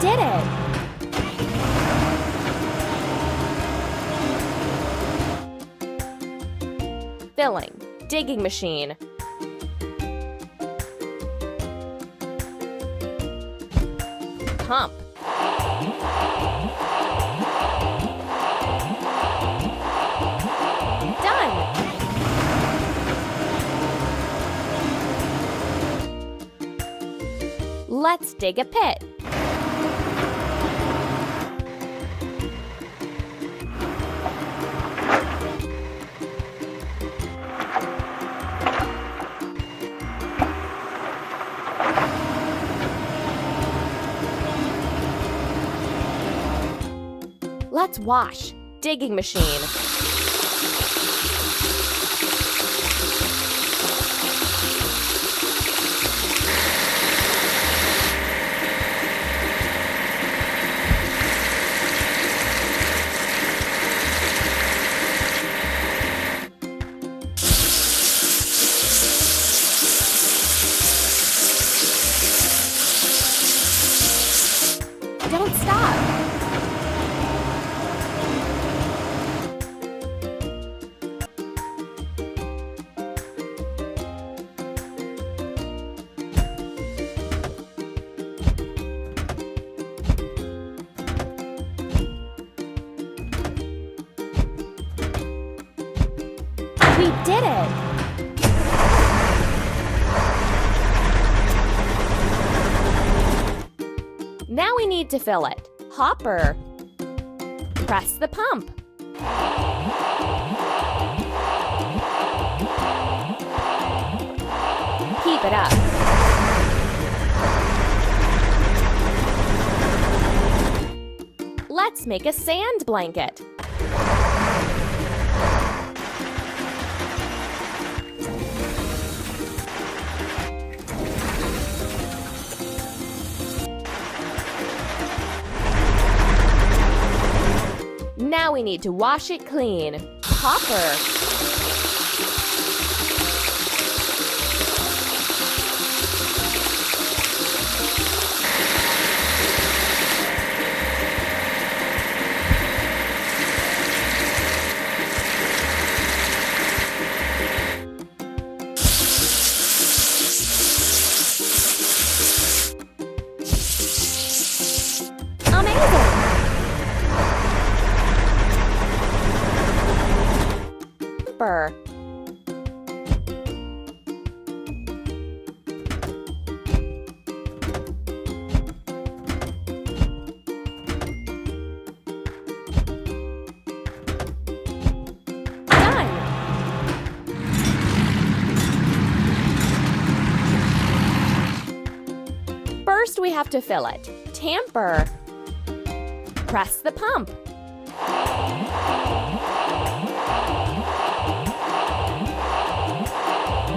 did it! Filling. Digging machine. Pump. Done! Let's dig a pit. Let's wash. Digging machine. Don't stop. We did it! Now we need to fill it. Hopper. Press the pump. Keep it up. Let's make a sand blanket. Now we need to wash it clean. Hopper. Amazing! Hopper. Done! First, we have to fill it. Tamper. Press the pump.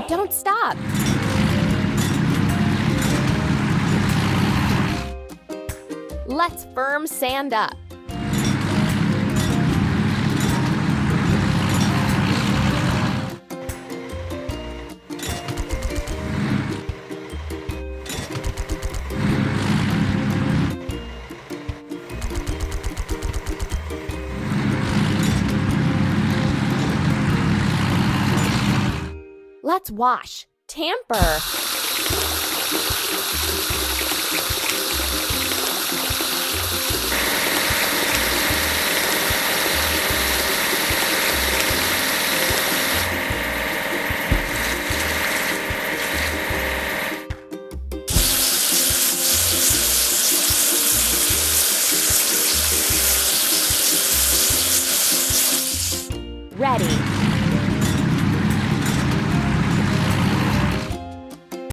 Don't stop. Let's firm sand up. Let's wash. Tamper. Ready.